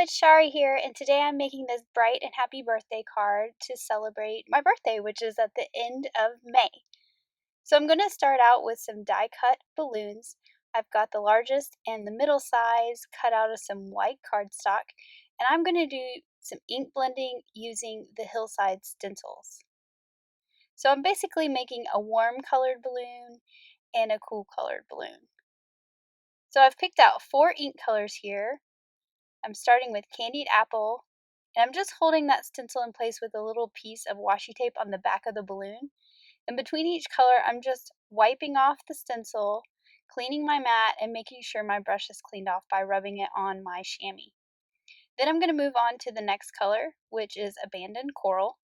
it's Shari here, and today I'm making this bright and happy birthday card to celebrate my birthday, which is at the end of May. So I'm going to start out with some die cut balloons. I've got the largest and the middle size cut out of some white cardstock, and I'm going to do some ink blending using the Hillside stencils. So I'm basically making a warm colored balloon and a cool colored balloon. So I've picked out 4 ink colors here. I'm starting with candied apple, and I'm just holding that stencil in place with a little piece of washi tape on the back of the balloon. And between each color, I'm just wiping off the stencil, cleaning my mat, and making sure my brush is cleaned off by rubbing it on my chamois. Then I'm going to move on to the next color, which is abandoned coral.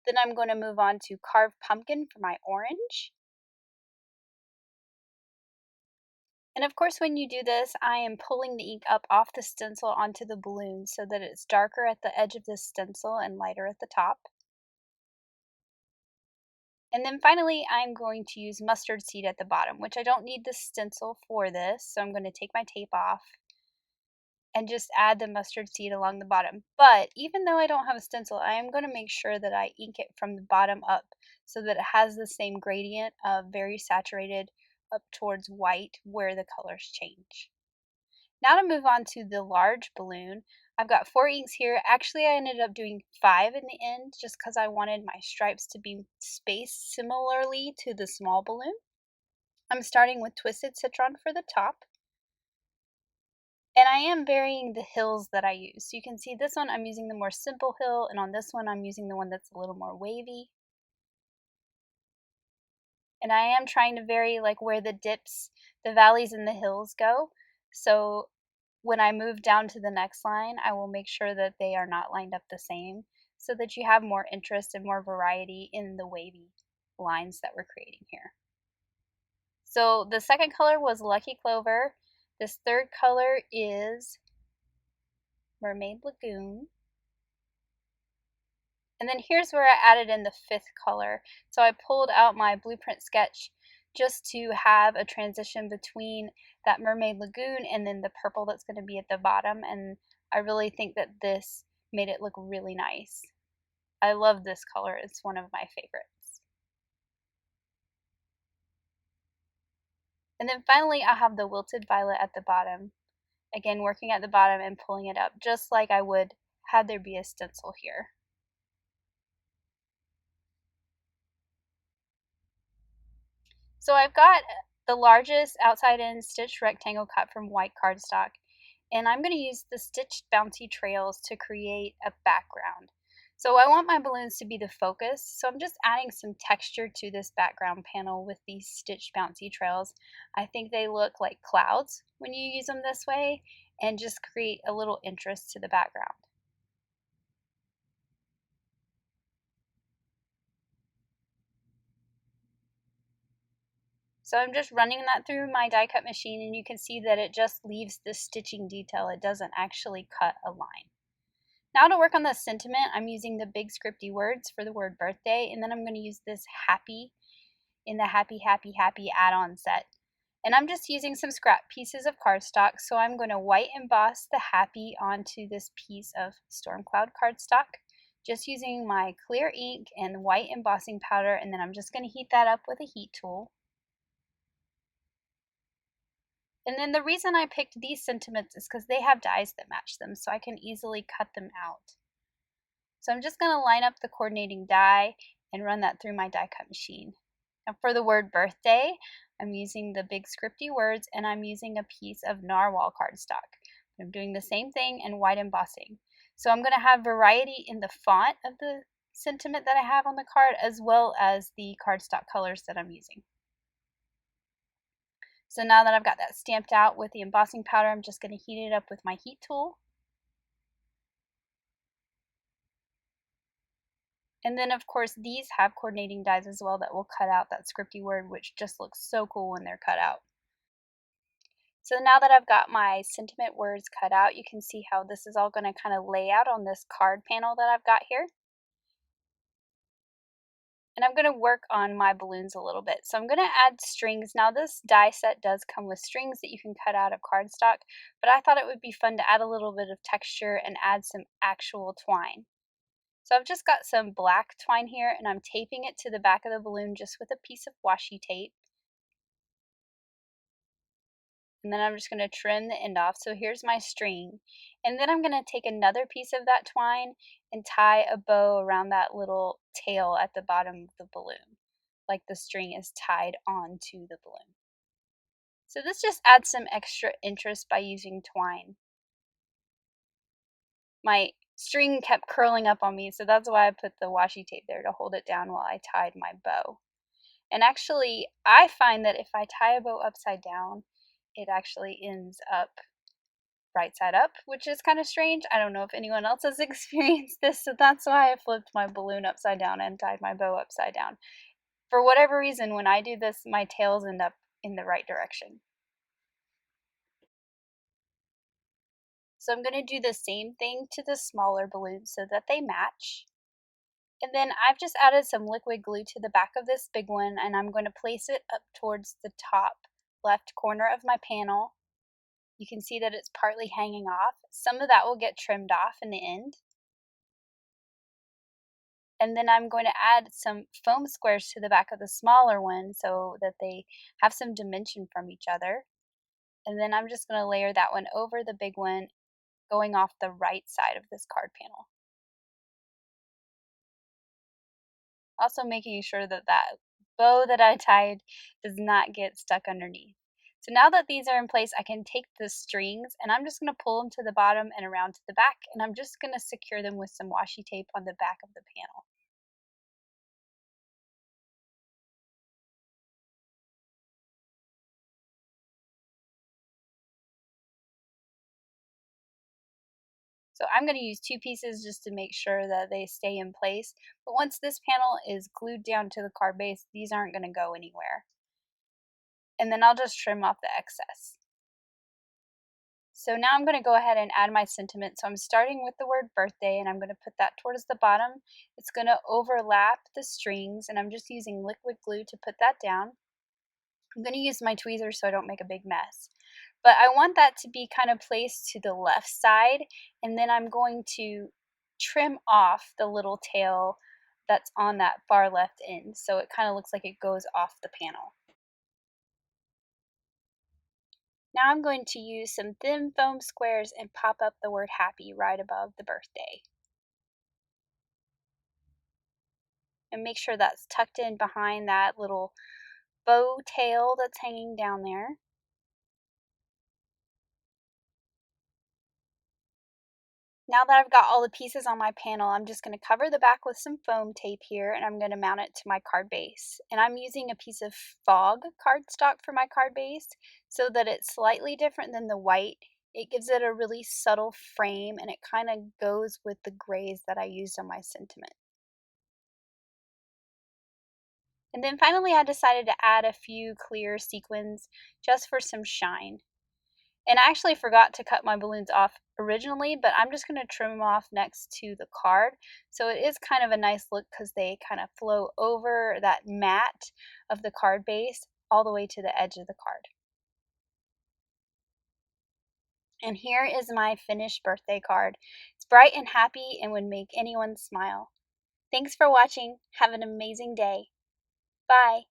Then I'm going to move on to carved pumpkin for my orange. And of course, when you do this, I am pulling the ink up off the stencil onto the balloon so that it's darker at the edge of the stencil and lighter at the top. And then finally, I'm going to use mustard seed at the bottom, which I don't need the stencil for this, so I'm going to take my tape off and just add the mustard seed along the bottom. But even though I don't have a stencil, I am going to make sure that I ink it from the bottom up so that it has the same gradient of very saturated up towards white where the colors change. Now to move on to the large balloon, I've got 4 inks here. Actually, I ended up doing 5 in the end just because I wanted my stripes to be spaced similarly to the small balloon. I'm starting with Twisted Citron for the top. And I am varying the hills that I use. So you can see this one I'm using the more simple hill, and on this one I'm using the one that's a little more wavy. And I am trying to vary like where the dips, the valleys and the hills go. So when I move down to the next line, I will make sure that they are not lined up the same so that you have more interest and more variety in the wavy lines that we're creating here. So the second color was Lucky Clover. This third color is Mermaid Lagoon. And then here's where I added in the 5th color. So I pulled out my blueprint sketch just to have a transition between that Mermaid Lagoon and then the purple that's going to be at the bottom, and I really think that this made it look really nice. I love this color, it's one of my favorites. And then finally I'll have the Wilted Violet at the bottom. Again, working at the bottom and pulling it up just like I would had there be a stencil here. So I've got the largest outside in stitched rectangle cut from white cardstock, and I'm going to use the stitched bouncy trails to create a background. So I want my balloons to be the focus, so I'm just adding some texture to this background panel with these stitched bouncy trails. I think they look like clouds when you use them this way and just create a little interest to the background. So I'm just running that through my die cut machine, and you can see that it just leaves the stitching detail. It doesn't actually cut a line. Now to work on the sentiment, I'm using the big scripty words for the word birthday, and then I'm going to use this happy in the happy, happy, happy add-on set. And I'm just using some scrap pieces of cardstock, so I'm going to white emboss the happy onto this piece of storm cloud cardstock, just using my clear ink and white embossing powder, and then I'm just going to heat that up with a heat tool. And then the reason I picked these sentiments is because they have dies that match them, so I can easily cut them out. So I'm just going to line up the coordinating die and run that through my die cut machine. Now for the word birthday, I'm using the big scripty words, and I'm using a piece of narwhal cardstock. I'm doing the same thing and white embossing. So I'm going to have variety in the font of the sentiment that I have on the card, as well as the cardstock colors that I'm using. So now that I've got that stamped out with the embossing powder, I'm just going to heat it up with my heat tool. And then of course these have coordinating dies as well that will cut out that scripty word, which just looks so cool when they're cut out. So now that I've got my sentiment words cut out, you can see how this is all going to kind of lay out on this card panel that I've got here. And I'm going to work on my balloons a little bit. So I'm going to add strings. Now this die set does come with strings that you can cut out of cardstock, but I thought it would be fun to add a little bit of texture and add some actual twine. So I've just got some black twine here, and I'm taping it to the back of the balloon just with a piece of washi tape. And then I'm just going to trim the end off. So here's my string. And then I'm going to take another piece of that twine and tie a bow around that little tail at the bottom of the balloon, like the string is tied onto the balloon. So this just adds some extra interest by using twine. My string kept curling up on me, so that's why I put the washi tape there to hold it down while I tied my bow. And actually, I find that if I tie a bow upside down, it actually ends up right side up, which is kind of strange. I don't know if anyone else has experienced this, so that's why I flipped my balloon upside down and tied my bow upside down. For whatever reason, when I do this, my tails end up in the right direction. So I'm going to do the same thing to the smaller balloons so that they match. And then I've just added some liquid glue to the back of this big one, and I'm going to place it up towards the top left corner of my panel. You can see that it's partly hanging off. Some of that will get trimmed off in the end. And then I'm going to add some foam squares to the back of the smaller one so that they have some dimension from each other. And then I'm just going to layer that one over the big one, going off the right side of this card panel. Also making sure that that bow that I tied does not get stuck underneath. So now that these are in place, I can take the strings and I'm just going to pull them to the bottom and around to the back, and I'm just going to secure them with some washi tape on the back of the panel. So I'm going to use two pieces just to make sure that they stay in place. But once this panel is glued down to the card base, these aren't going to go anywhere. And then I'll just trim off the excess. So now I'm going to go ahead and add my sentiment. So I'm starting with the word birthday, and I'm going to put that towards the bottom. It's going to overlap the strings, and I'm just using liquid glue to put that down. I'm going to use my tweezers so I don't make a big mess. But I want that to be kind of placed to the left side, and then I'm going to trim off the little tail that's on that far left end, so it kind of looks like it goes off the panel. Now I'm going to use some thin foam squares and pop up the word happy right above the birthday. And make sure that's tucked in behind that little bow tail that's hanging down there. Now that I've got all the pieces on my panel, I'm just going to cover the back with some foam tape here, and I'm going to mount it to my card base. And I'm using a piece of fog cardstock for my card base so that it's slightly different than the white. It gives it a really subtle frame, and it kind of goes with the grays that I used on my sentiment. And then finally I decided to add a few clear sequins just for some shine. And I actually forgot to cut my balloons off originally, but I'm just going to trim them off next to the card. So it is kind of a nice look because they kind of flow over that mat of the card base all the way to the edge of the card. And here is my finished birthday card. It's bright and happy and would make anyone smile. Thanks for watching. Have an amazing day. Bye.